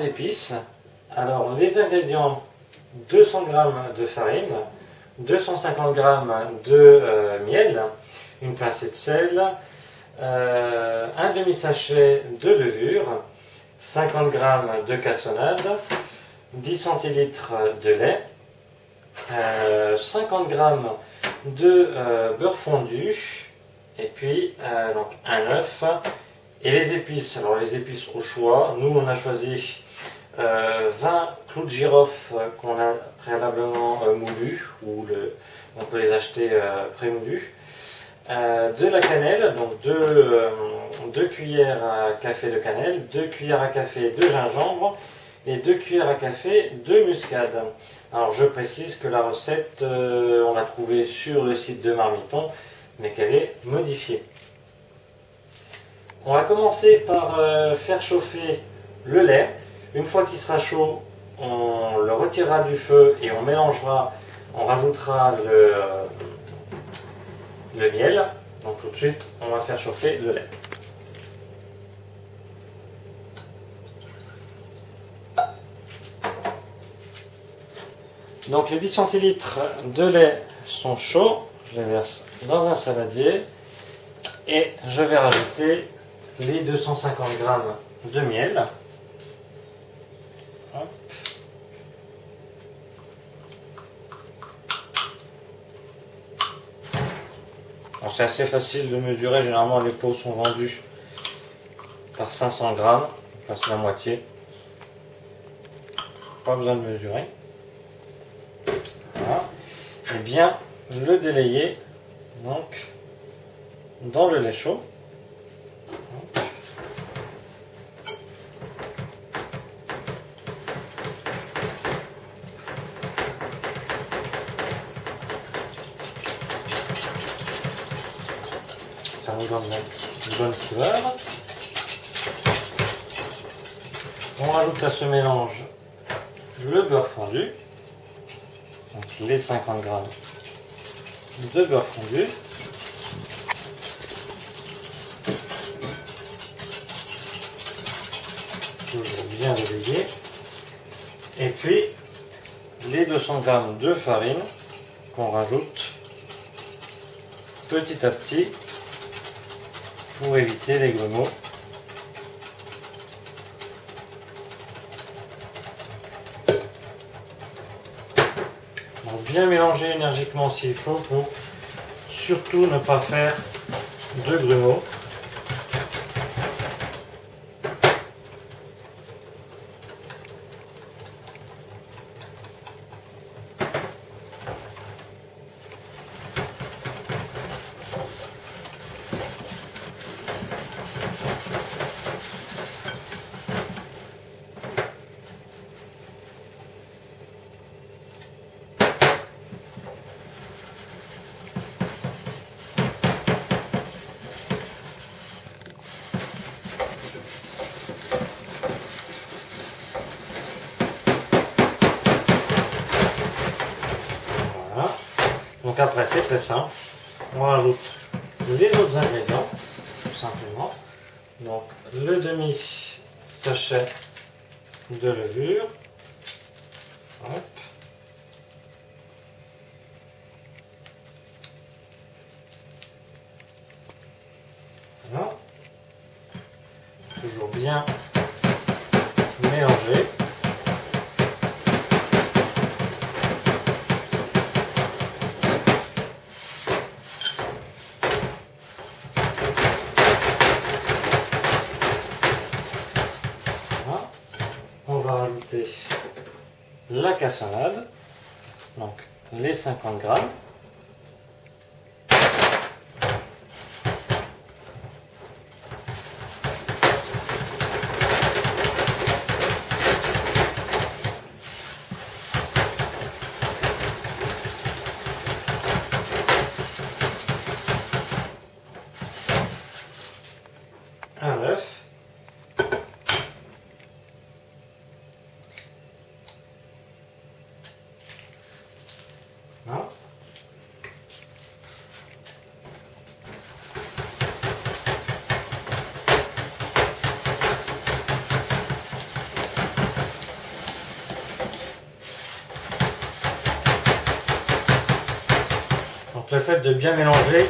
d'épices. Alors les ingrédients, 200 g de farine, 250 g de miel, une pincée de sel, un demi-sachet de levure, 50 g de cassonade, 10 centilitres de lait, 50 g de beurre fondu, et puis donc un œuf, et les épices. Alors les épices au choix, nous on a choisi 20 clous de girofle qu'on a préalablement moulus, ou on peut les acheter prémoulus, de la cannelle, donc 2 cuillères à café de cannelle, 2 cuillères à café de gingembre et 2 cuillères à café de muscade. Alors je précise que la recette, on l'a trouvée sur le site de Marmiton, mais qu'elle est modifiée. On va commencer par faire chauffer le lait. Une fois qu'il sera chaud, on le retirera du feu et on mélangera, on rajoutera le miel. Donc tout de suite, on va faire chauffer le lait. Donc les 10 centilitres de lait sont chauds, je les verse dans un saladier et je vais rajouter les 250 g de miel. C'est assez facile de mesurer, généralement les pots sont vendus par 500 g, enfin c'est la moitié. Pas besoin de mesurer. Voilà. Et bien le délayer donc dans le lait chaud. Ça nous donne une bonne couleur. On rajoute à ce mélange le beurre fondu, donc les 50 g de beurre fondu. Toujours bien relayer. Et puis les 200 g de farine qu'on rajoute petit à petit pour éviter les grumeaux. Donc bien mélanger énergiquement s'il faut pour surtout ne pas faire de grumeaux. Donc après c'est très simple, on rajoute les autres ingrédients, tout simplement. Donc le demi-sachet de levure, hop. Voilà. Toujours bien mélanger. On va rajouter la cassonade, donc les 50 g. Un œuf. Voilà. le fait de bien mélanger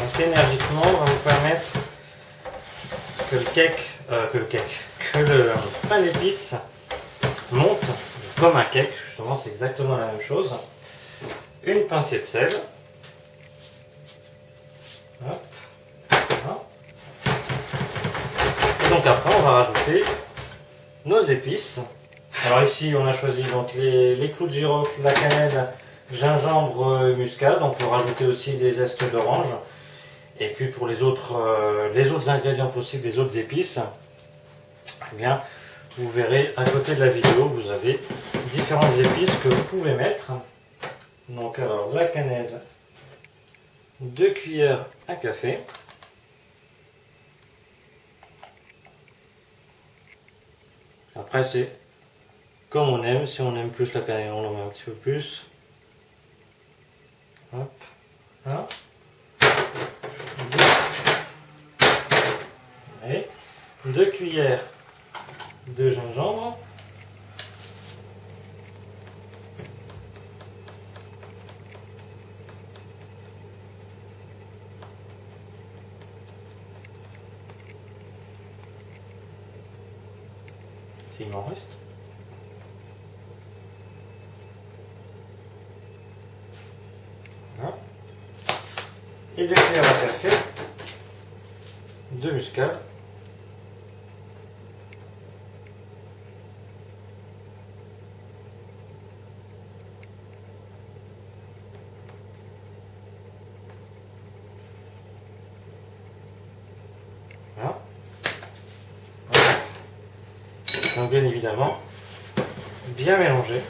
assez énergiquement va vous permettre que le pain d'épices monte comme un cake. Justement, c'est exactement la même chose. Une pincée de sel. Hop. Voilà. Et donc après, on va rajouter nos épices. Alors ici, on a choisi donc les clous de girofle, la cannelle, gingembre, muscade. On peut rajouter aussi des zestes d'orange. Et puis pour les autres ingrédients possibles, les autres épices, eh bien, vous verrez à côté de la vidéo, vous avez différentes épices que vous pouvez mettre. Donc alors la cannelle, 2 cuillères à café. Après c'est comme on aime, si on aime plus la cannelle, on en met un petit peu plus. Hop, là. Et 2 cuillères de gingembre. S'il m'en reste. Voilà. Et 2 cuillères à café de muscade. Voilà. Donc bien évidemment, bien mélanger.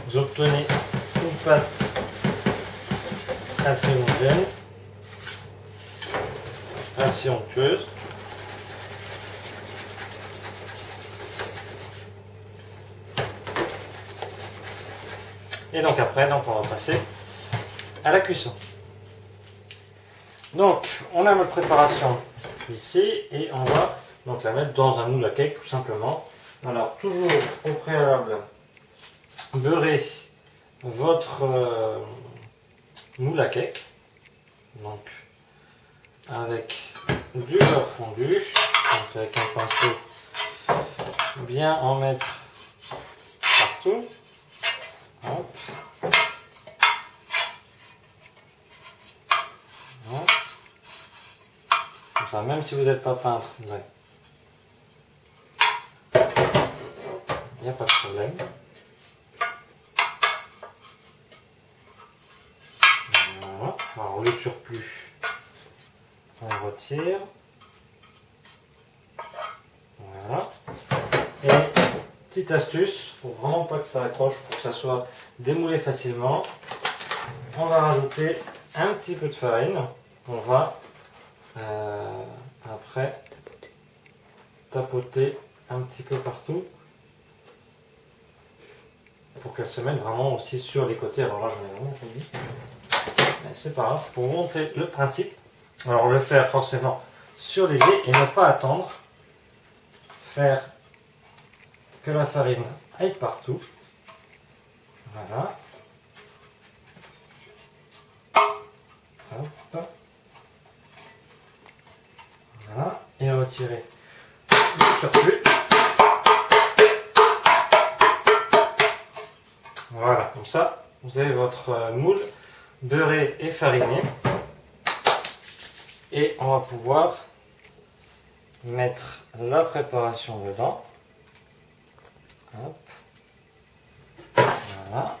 Vous obtenez une pâte assez homogène, assez onctueuse. Et donc après, on va passer à la cuisson. Donc, on a notre préparation ici et on va donc la mettre dans un moule à cake tout simplement. Alors, toujours au préalable, beurrez votre moule à cake. Donc, avec du beurre fondu, donc avec un pinceau, bien en mettre partout. Hop. Voilà. Comme ça, même si vous n'êtes pas peintre, ouais, il n'y a pas de problème. Voilà. Alors le surplus, on retire. Voilà. Et petite astuce, pour vraiment pas que ça accroche, pour que ça soit démoulé facilement, on va rajouter un petit peu de farine. On va après tapoter un petit peu partout pour qu'elle se mette vraiment aussi sur les côtés. Alors là j'en ai vraiment fini, mais c'est pas grave, pour monter le principe. Alors le faire forcément sur les dés et ne pas attendre, faire que la farine aille partout. Voilà. Hop. Voilà. Et retirer le surplus. Voilà, comme ça, vous avez votre moule beurré et fariné. Et on va pouvoir mettre la préparation dedans. Hop. Voilà.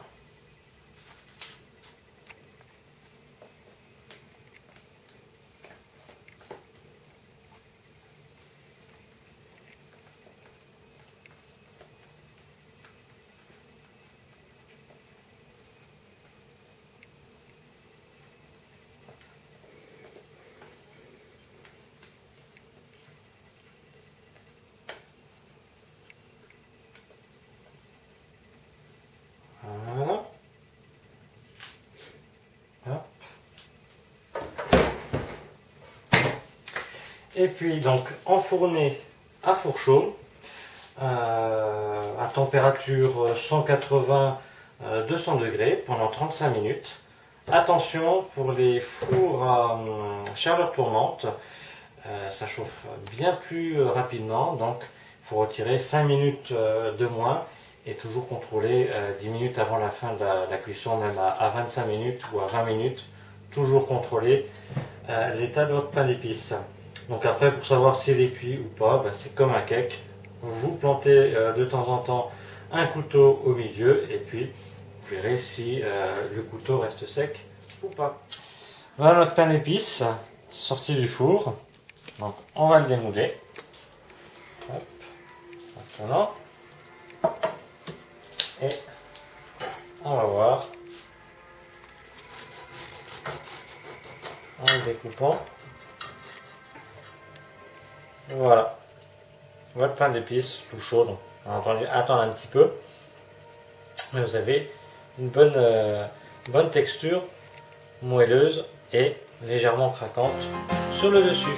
Voilà. Hop. Et puis donc enfourner à four chaud, à température 180-200 degrés pendant 35 minutes. Attention pour les fours à chaleur tournante, ça chauffe bien plus rapidement, donc il faut retirer 5 minutes de moins et toujours contrôler 10 minutes avant la fin de la cuisson, même à 25 minutes ou à 20 minutes, toujours contrôler l'état de votre pain d'épices. Donc après, pour savoir s'il est cuit ou pas, ben c'est comme un cake. Vous plantez de temps en temps un couteau au milieu et puis vous verrez si le couteau reste sec ou pas. Voilà notre pain d'épices sorti du four. Donc on va le démouler. Hop, simplement. Et on va voir en le découpant. Voilà, votre pain d'épices tout chaud, donc on a entendu attendre un petit peu, mais vous avez une bonne texture, moelleuse et légèrement craquante sur le dessus.